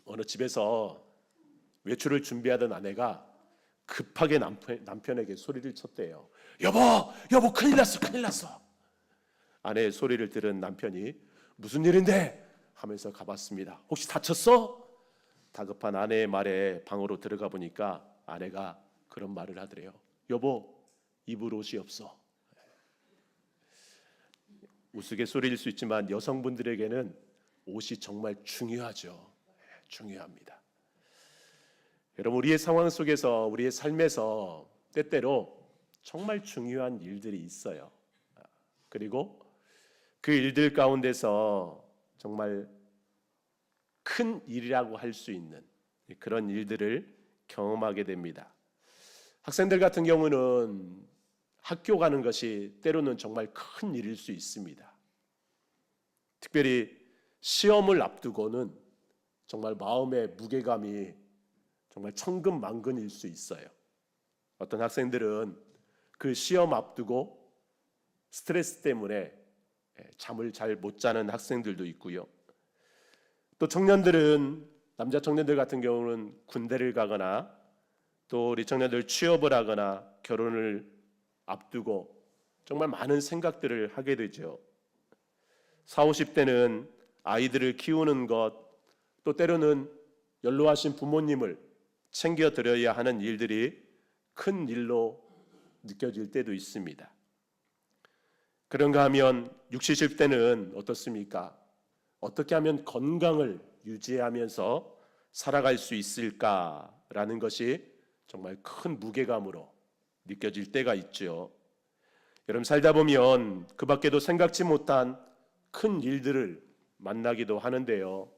어느 집에서 외출을 준비하던 아내가 급하게 남편에게 소리를 쳤대요. 여보, 여보, 큰일 났어, 큰일 났어. 아내의 소리를 들은 남편이 무슨 일인데? 하면서 가봤습니다. 혹시 다쳤어? 다급한 아내의 말에 방으로 들어가 보니까 아내가 그런 말을 하더래요. 여보, 입을 옷이 없어. 우스갯소리일 수 있지만 여성분들에게는 옷이 정말 중요하죠. 중요합니다. 여러분, 우리의 상황 속에서, 우리의 삶에서 때때로 정말 중요한 일들이 있어요. 그리고 그 일들 가운데서 정말 큰 일이라고 할 수 있는 그런 일들을 경험하게 됩니다. 학생들 같은 경우는 학교 가는 것이 때로는 정말 큰 일일 수 있습니다. 특별히 시험을 앞두고는 정말 마음의 무게감이 정말 천근만근일 수 있어요. 어떤 학생들은 그 시험 앞두고 스트레스 때문에 잠을 잘 못 자는 학생들도 있고요. 또 청년들은, 남자 청년들 같은 경우는 군대를 가거나 또 우리 청년들 취업을 하거나 결혼을 앞두고 정말 많은 생각들을 하게 되죠. 40, 50대는 아이들을 키우는 것, 또 때로는 연로하신 부모님을 챙겨드려야 하는 일들이 큰 일로 느껴질 때도 있습니다. 그런가 하면 60, 70대는 어떻습니까? 어떻게 하면 건강을 유지하면서 살아갈 수 있을까라는 것이 정말 큰 무게감으로 느껴질 때가 있죠. 여러분, 살다 보면 그 밖에도 생각지 못한 큰 일들을 만나기도 하는데요.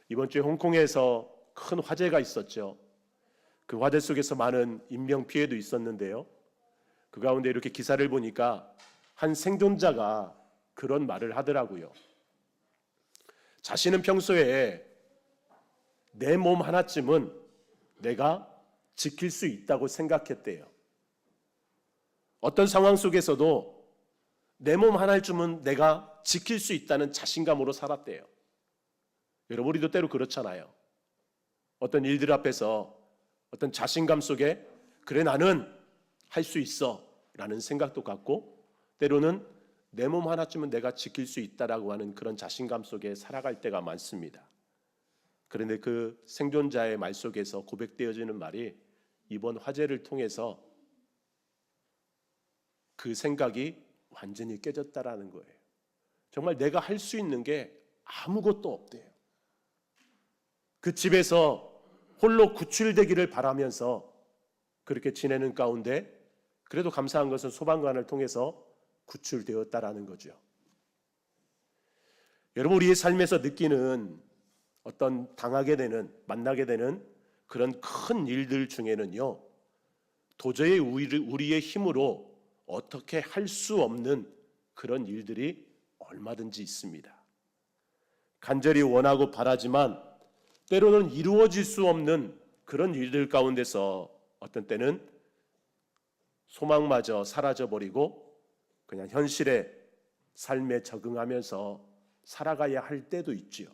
이번 주에 홍콩에서 큰 화재가 있었죠. 그 화재 속에서 많은 인명피해도 있었는데요. 그 가운데 이렇게 기사를 보니까 한 생존자가 그런 말을 하더라고요. 자신은 평소에 내 몸 하나쯤은 내가 지킬 수 있다고 생각했대요. 어떤 상황 속에서도 내 몸 하나쯤은 내가 지킬 수 있다는 자신감으로 살았대요. 여러분, 우리도 때로 그렇잖아요. 어떤 일들 앞에서 어떤 자신감 속에 그래, 나는 할 수 있어 라는 생각도 갖고, 때로는 내 몸 하나쯤은 내가 지킬 수 있다라고 하는 그런 자신감 속에 살아갈 때가 많습니다. 그런데 그 생존자의 말 속에서 고백되어지는 말이 이번 화재를 통해서 그 생각이 완전히 깨졌다라는 거예요. 정말 내가 할 수 있는 게 아무것도 없대요. 그 집에서 홀로 구출되기를 바라면서 그렇게 지내는 가운데 그래도 감사한 것은 소방관을 통해서 구출되었다라는 거죠. 여러분, 우리의 삶에서 느끼는 어떤 당하게 되는, 만나게 되는 그런 큰 일들 중에는요, 도저히 우리의 힘으로 어떻게 할 수 없는 그런 일들이 얼마든지 있습니다. 간절히 원하고 바라지만 때로는 이루어질 수 없는 그런 일들 가운데서 어떤 때는 소망마저 사라져버리고 그냥 현실의 삶에 적응하면서 살아가야 할 때도 있지요.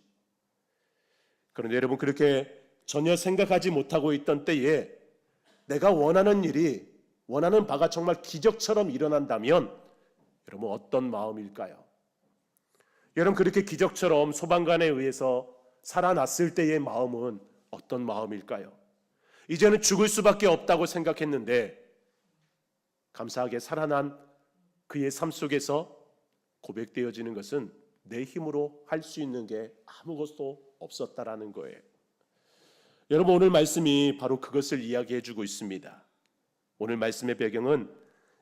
그런데 여러분, 그렇게 전혀 생각하지 못하고 있던 때에 내가 원하는 일이, 원하는 바가 정말 기적처럼 일어난다면 여러분, 어떤 마음일까요? 여러분, 그렇게 기적처럼 소방관에 의해서 살아났을 때의 마음은 어떤 마음일까요? 이제는 죽을 수밖에 없다고 생각했는데 감사하게 살아난 그의 삶 속에서 고백되어지는 것은 내 힘으로 할 수 있는 게 아무것도 없었다라는 거예요. 여러분, 오늘 말씀이 바로 그것을 이야기해 주고 있습니다. 오늘 말씀의 배경은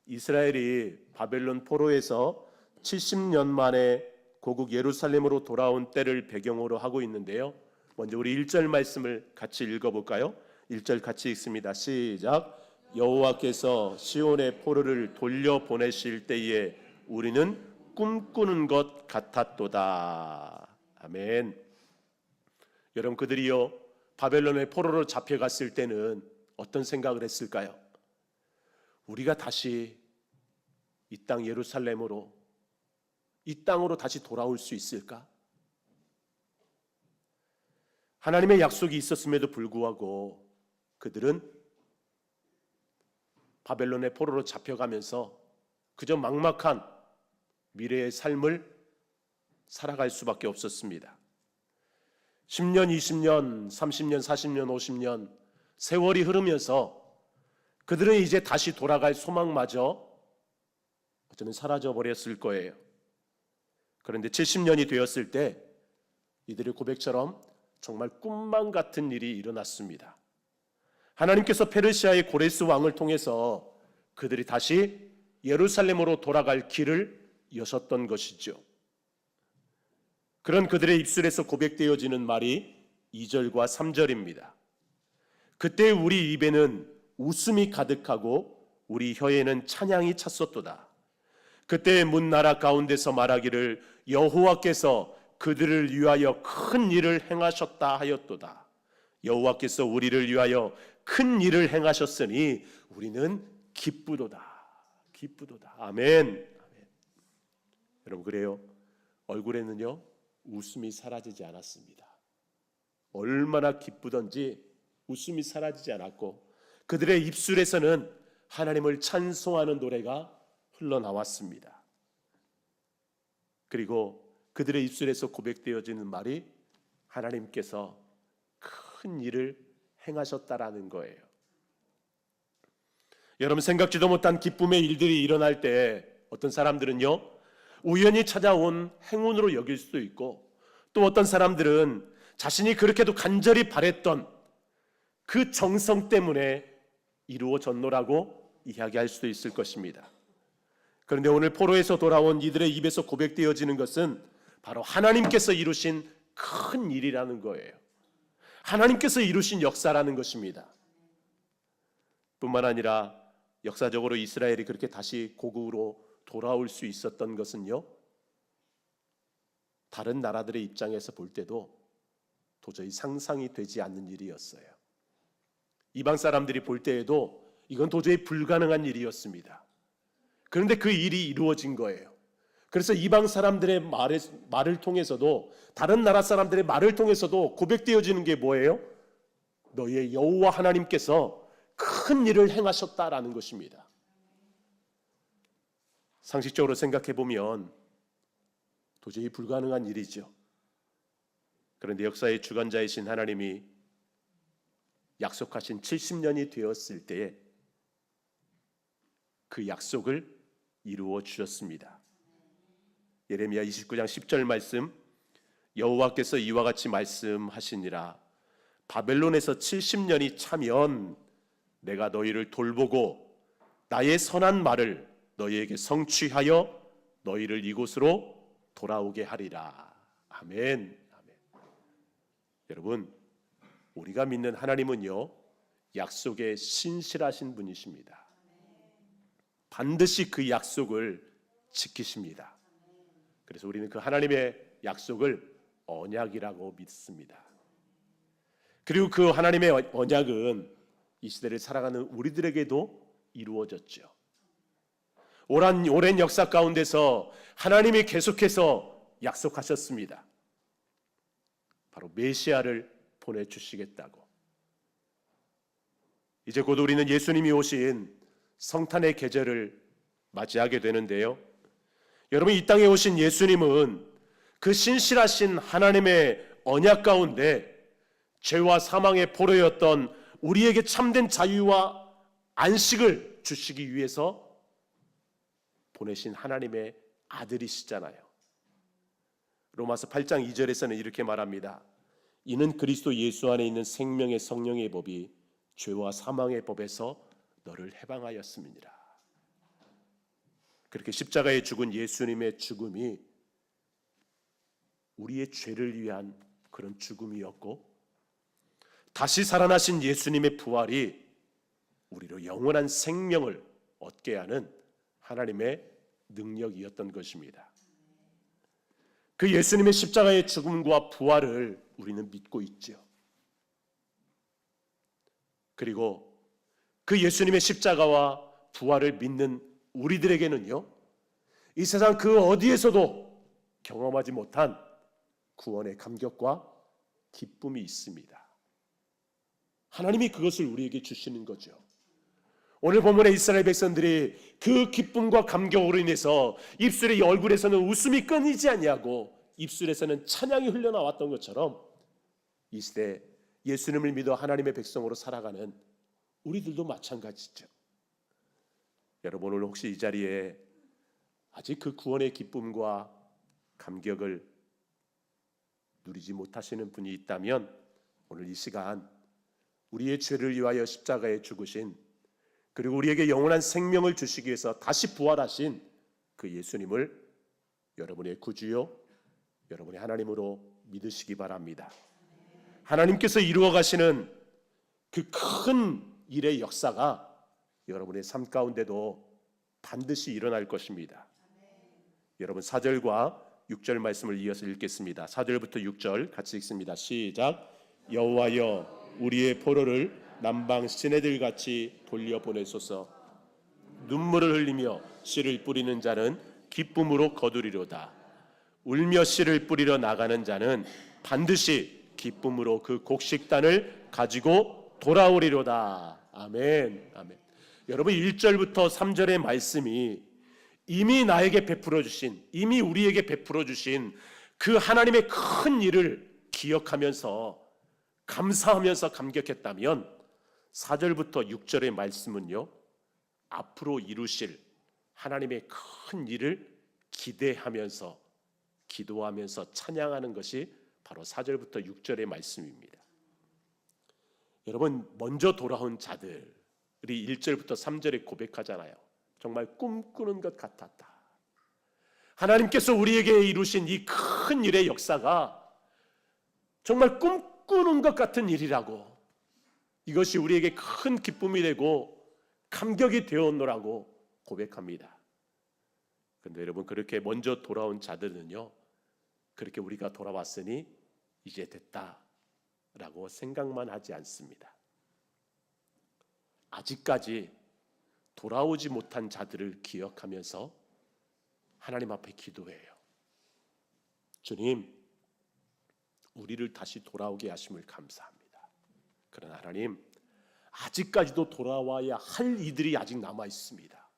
이스라엘이 바벨론 포로에서 70년 만에 고국 예루살렘으로 돌아온 때를 배경으로 하고 있는데요. 먼저 우리 1절 말씀을 같이 읽어볼까요? 1절 같이 읽습니다. 시작. 여호와께서 시온의 포로를 돌려보내실 때에 우리는 꿈꾸는 것 같았도다. 아멘. 여러분, 그들이요 바벨론의 포로로 잡혀갔을 때는 어떤 생각을 했을까요? 우리가 다시 이 땅 예루살렘으로, 이 땅으로 다시 돌아올 수 있을까? 하나님의 약속이 있었음에도 불구하고 그들은 바벨론의 포로로 잡혀가면서 그저 막막한 미래의 삶을 살아갈 수밖에 없었습니다. 10년, 20년, 30년, 40년, 50년 세월이 흐르면서 그들은 이제 다시 돌아갈 소망마저 어쩌면 사라져 버렸을 거예요. 그런데 70년이 되었을 때 이들의 고백처럼 정말 꿈만 같은 일이 일어났습니다. 하나님께서 페르시아의 고레스 왕을 통해서 그들이 다시 예루살렘으로 돌아갈 길을 여셨던 것이죠. 그런 그들의 입술에서 고백되어지는 말이 2절과 3절입니다. 그때 우리 입에는 웃음이 가득하고 우리 혀에는 찬양이 찼었도다. 그때 문 나라 가운데서 말하기를 여호와께서 그들을 위하여 큰 일을 행하셨다 하였도다. 여호와께서 우리를 위하여 큰 일을 행하셨으니 우리는 기쁘도다. 기쁘도다. 아멘. 아멘. 여러분 그래요. 얼굴에는요 웃음이 사라지지 않았습니다. 얼마나 기쁘던지 웃음이 사라지지 않았고 그들의 입술에서는 하나님을 찬송하는 노래가 흘러나왔습니다. 그리고 그들의 입술에서 고백되어지는 말이 하나님께서 큰 일을 행하셨다라는 거예요. 여러분 생각지도 못한 기쁨의 일들이 일어날 때 어떤 사람들은요 우연히 찾아온 행운으로 여길 수도 있고 또 어떤 사람들은 자신이 그렇게도 간절히 바랬던 그 정성 때문에 이루어졌노라고 이야기할 수도 있을 것입니다. 그런데 오늘 포로에서 돌아온 이들의 입에서 고백되어지는 것은 바로 하나님께서 이루신 큰 일이라는 거예요. 하나님께서 이루신 역사라는 것입니다. 뿐만 아니라 역사적으로 이스라엘이 그렇게 다시 고국으로 돌아올 수 있었던 것은요 다른 나라들의 입장에서 볼 때도 도저히 상상이 되지 않는 일이었어요. 이방 사람들이 볼 때에도 이건 도저히 불가능한 일이었습니다. 그런데 그 일이 이루어진 거예요. 그래서 이방 사람들의 말을 통해서도 다른 나라 사람들의 말을 통해서도 고백되어지는 게 뭐예요? 너희의 여호와 하나님께서 큰 일을 행하셨다라는 것입니다. 상식적으로 생각해 보면 도저히 불가능한 일이죠. 그런데 역사의 주관자이신 하나님이 약속하신 70년이 되었을 때에 그 약속을 이루어 주셨습니다. 예레미야 29장 10절 말씀, 여호와께서 이와 같이 말씀하시니라. 바벨론에서 70년이 차면 내가 너희를 돌보고 나의 선한 말을 너희에게 성취하여 너희를 이곳으로 돌아오게 하리라. 아멘. 아멘. 여러분, 우리가 믿는 하나님은요 약속에 신실하신 분이십니다. 반드시 그 약속을 지키십니다. 그래서 우리는 그 하나님의 약속을 언약이라고 믿습니다. 그리고 그 하나님의 언약은 이 시대를 살아가는 우리들에게도 이루어졌죠. 오랜 역사 가운데서 하나님이 계속해서 약속하셨습니다. 바로 메시아를 보내주시겠다고. 이제 곧 우리는 예수님이 오신 성탄의 계절을 맞이하게 되는데요. 여러분 이 땅에 오신 예수님은 그 신실하신 하나님의 언약 가운데 죄와 사망의 포로였던 우리에게 참된 자유와 안식을 주시기 위해서 보내신 하나님의 아들이시잖아요. 로마서 8장 2절에서는 이렇게 말합니다. 이는 그리스도 예수 안에 있는 생명의 성령의 법이 죄와 사망의 법에서 너를 해방하였음이니라. 그렇게 십자가에 죽은 예수님의 죽음이 우리의 죄를 위한 그런 죽음이었고 다시 살아나신 예수님의 부활이 우리로 영원한 생명을 얻게 하는 하나님의 능력이었던 것입니다. 그 예수님의 십자가의 죽음과 부활을 우리는 믿고 있죠. 그리고 그 예수님의 십자가와 부활을 믿는 우리들에게는요, 이 세상 그 어디에서도 경험하지 못한 구원의 감격과 기쁨이 있습니다. 하나님이 그것을 우리에게 주시는 거죠. 오늘 본문의 이스라엘 백성들이 그 기쁨과 감격으로 인해서 입술의 얼굴에서는 웃음이 끊이지 아니하고 입술에서는 찬양이 흘러나왔던 것처럼 이 시대 예수님을 믿어 하나님의 백성으로 살아가는 우리들도 마찬가지죠. 여러분, 오늘 혹시 이 자리에 아직 그 구원의 기쁨과 감격을 누리지 못하시는 분이 있다면 오늘 이 시간 우리의 죄를 위하여 십자가에 죽으신, 그리고 우리에게 영원한 생명을 주시기 위해서 다시 부활하신 그 예수님을 여러분의 구주요, 여러분의 하나님으로 믿으시기 바랍니다. 하나님께서 이루어 가시는 그 큰 일의 역사가 여러분의 삶 가운데도 반드시 일어날 것입니다. 여러분 4절과 6절 말씀을 이어서 읽겠습니다. 4절부터 6절 같이 읽습니다. 시작. 여호와여, 우리의 포로를 남방 시내들 같이 돌려보내소서. 눈물을 흘리며 씨를 뿌리는 자는 기쁨으로 거두리로다. 울며 씨를 뿌리러 나가는 자는 반드시 기쁨으로 그 곡식단을 가지고 돌아오리로다. 아멘. 아멘. 여러분 1절부터 3절의 말씀이 이미 나에게 베풀어 주신, 이미 우리에게 베풀어 주신 그 하나님의 큰 일을 기억하면서 감사하면서 감격했다면 4절부터 6절의 말씀은요, 앞으로 이루실 하나님의 큰 일을 기대하면서 기도하면서 찬양하는 것이 바로 4절부터 6절의 말씀입니다. 여러분, 먼저 돌아온 자들이 1절부터 3절에 고백하잖아요. 정말 꿈꾸는 것 같았다. 하나님께서 우리에게 이루신 이 큰 일의 역사가 정말 꿈꾸는 것 같은 일이라고, 이것이 우리에게 큰 기쁨이 되고 감격이 되었노라고 고백합니다. 그런데 여러분, 그렇게 먼저 돌아온 자들은요, 그렇게 우리가 돌아왔으니 이제 됐다라고 생각만 하지 않습니다. 아직까지 돌아오지 못한 자들을 기억하면서 하나님 앞에 기도해요. 주님, 우리를 다시 돌아오게 하심을 감사합니다. 그러나 하나님, 아직까지도 돌아와야 할 이들이 아직 남아 있습니다.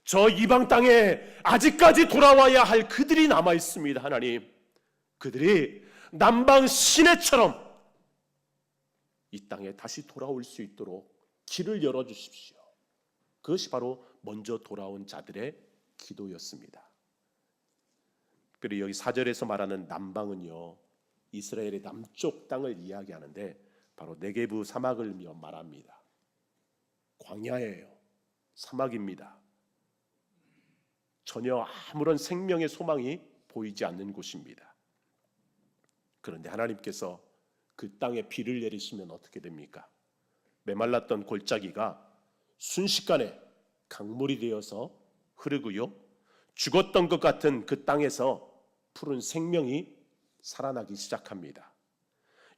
저 이방 땅에 아직까지 돌아와야 할 그들이 남아 있습니다. 하나님, 그들이 남방 시내처럼 이 땅에 다시 돌아올 수 있도록 길을 열어주십시오. 그것이 바로 먼저 돌아온 자들의 기도였습니다. 그리고 여기 4절에서 말하는 남방은요, 이스라엘의 남쪽 땅을 이야기하는데 바로 네게브 사막을 말합니다. 광야예요. 사막입니다. 전혀 아무런 생명의 소망이 보이지 않는 곳입니다. 그런데 하나님께서 그 땅에 비를 내리시면 어떻게 됩니까? 메말랐던 골짜기가 순식간에 강물이 되어서 흐르고요, 죽었던 것 같은 그 땅에서 푸른 생명이 살아나기 시작합니다.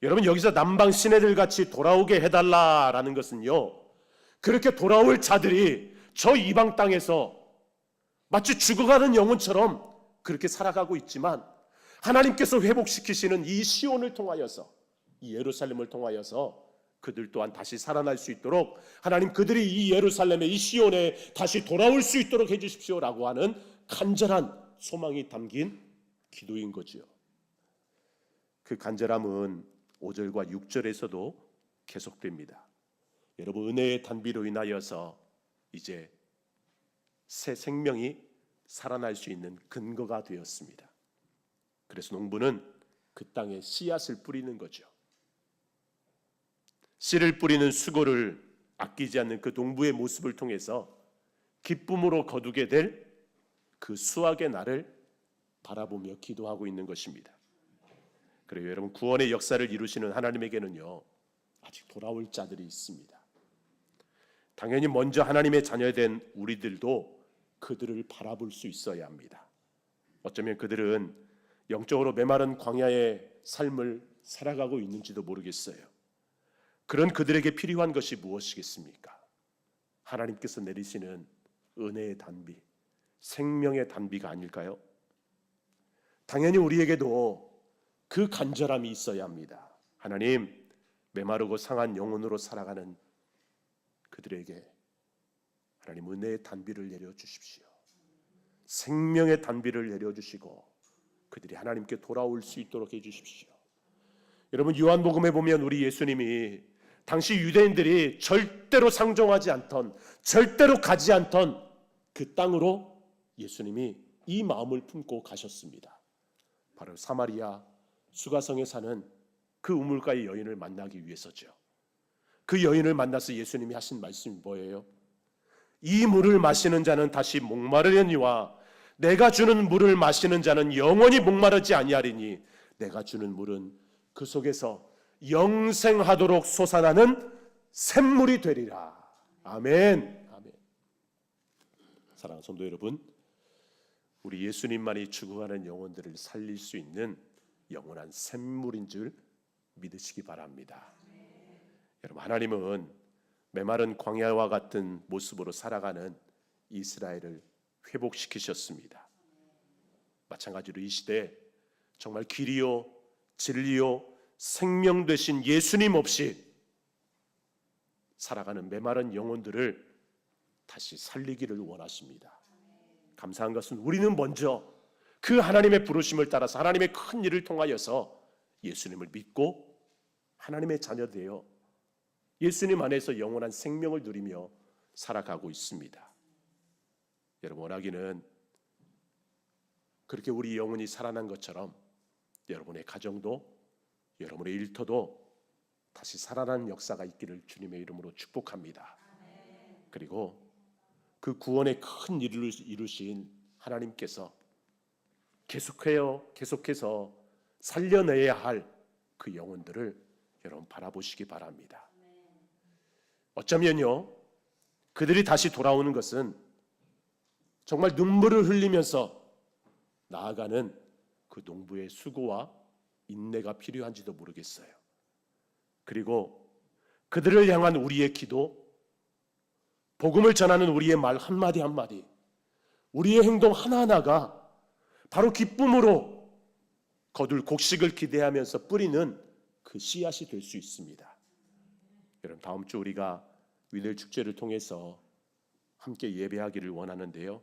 여러분, 여기서 남방 시내들 같이 돌아오게 해달라라는 것은요, 그렇게 돌아올 자들이 저 이방 땅에서 마치 죽어가는 영혼처럼 그렇게 살아가고 있지만 하나님께서 회복시키시는 이 시온을 통하여서, 이 예루살렘을 통하여서 그들 또한 다시 살아날 수 있도록 하나님, 그들이 이 예루살렘에, 이 시온에 다시 돌아올 수 있도록 해주십시오라고 하는 간절한 소망이 담긴 기도인 거지요. 그 간절함은 5절과 6절에서도 계속됩니다. 여러분, 은혜의 단비로 인하여서 이제 새 생명이 살아날 수 있는 근거가 되었습니다. 그래서 농부는 그 땅에 씨앗을 뿌리는 거죠. 씨를 뿌리는 수고를 아끼지 않는 그 농부의 모습을 통해서 기쁨으로 거두게 될 그 수확의 날을 바라보며 기도하고 있는 것입니다. 그래요, 여러분, 구원의 역사를 이루시는 하나님에게는요, 아직 돌아올 자들이 있습니다. 당연히 먼저 하나님의 자녀된 우리들도 그들을 바라볼 수 있어야 합니다. 어쩌면 그들은 영적으로 메마른 광야의 삶을 살아가고 있는지도 모르겠어요. 그런 그들에게 필요한 것이 무엇이겠습니까? 하나님께서 내리시는 은혜의 단비, 생명의 단비가 아닐까요? 당연히 우리에게도 그 간절함이 있어야 합니다. 하나님, 메마르고 상한 영혼으로 살아가는 그들에게 하나님 은혜의 단비를 내려주십시오. 생명의 단비를 내려주시고 그들이 하나님께 돌아올 수 있도록 해주십시오. 여러분, 요한복음에 보면 우리 예수님이 당시 유대인들이 절대로 상종하지 않던, 절대로 가지 않던 그 땅으로 예수님이 이 마음을 품고 가셨습니다. 바로 사마리아 수가성에 사는 그 우물가의 여인을 만나기 위해서죠. 그 여인을 만나서 예수님이 하신 말씀이 뭐예요? 이 물을 마시는 자는 다시 목마르려니와 내가 주는 물을 마시는 자는 영원히 목마르지 아니하리니 내가 주는 물은 그 속에서 영생하도록 솟아나는 샘물이 되리라. 아멘. 아멘. 사랑하는 성도 여러분, 우리 예수님만이 죽어가는 영혼들을 살릴 수 있는 영원한 샘물인 줄 믿으시기 바랍니다. 여러분, 하나님은 메마른 광야와 같은 모습으로 살아가는 이스라엘을 회복시키셨습니다. 마찬가지로 이 시대에 정말 길이요 진리요 생명 되신 예수님 없이 살아가는 메마른 영혼들을 다시 살리기를 원하십니다. 감사한 것은 우리는 먼저 그 하나님의 부르심을 따라서 하나님의 큰 일을 통하여서 예수님을 믿고 하나님의 자녀 되어 예수님 안에서 영원한 생명을 누리며 살아가고 있습니다. 여러분, 원하기는 그렇게 우리 영혼이 살아난 것처럼 여러분의 가정도 여러분의 일터도 다시 살아나는 역사가 있기를 주님의 이름으로 축복합니다. 그리고 그 구원의 큰 일을 이루신 하나님께서 계속해서 살려내야 할 그 영혼들을 여러분 바라보시기 바랍니다. 어쩌면요, 그들이 다시 돌아오는 것은 정말 눈물을 흘리면서 나아가는 그 농부의 수고와 인내가 필요한지도 모르겠어요. 그리고 그들을 향한 우리의 기도, 복음을 전하는 우리의 말 한마디 한마디, 우리의 행동 하나하나가 바로 기쁨으로 거둘 곡식을 기대하면서 뿌리는 그 씨앗이 될 수 있습니다. 여러분, 다음 주 우리가 위들 축제를 통해서 함께 예배하기를 원하는데요,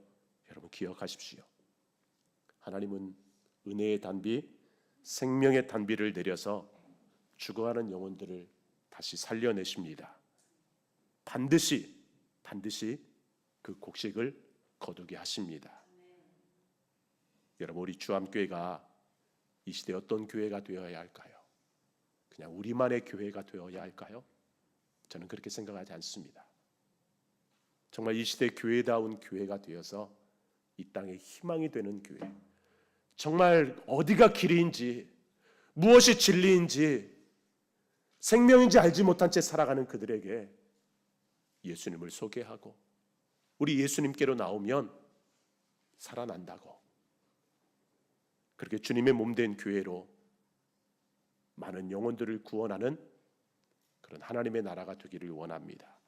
여러분 기억하십시오. 하나님은 은혜의 단비, 생명의 단비를 내려서 죽어가는 영혼들을 다시 살려내십니다. 반드시 그 곡식을 거두게 하십니다. 여러분, 우리 주암교회가 이 시대에 어떤 교회가 되어야 할까요? 그냥 우리만의 교회가 되어야 할까요? 저는 그렇게 생각하지 않습니다. 정말 이 시대 교회다운 교회가 되어서 이 땅에 희망이 되는 교회, 정말 어디가 길인지 무엇이 진리인지 생명인지 알지 못한 채 살아가는 그들에게 예수님을 소개하고 우리 예수님께로 나오면 살아난다고, 그렇게 주님의 몸된 교회로 많은 영혼들을 구원하는 그런 하나님의 나라가 되기를 원합니다.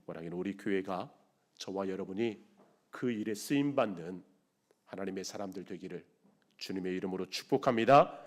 원하기는 우리 교회가, 저와 여러분이 그 일에 쓰임받는 하나님의 사람들 되기를 주님의 이름으로 축복합니다.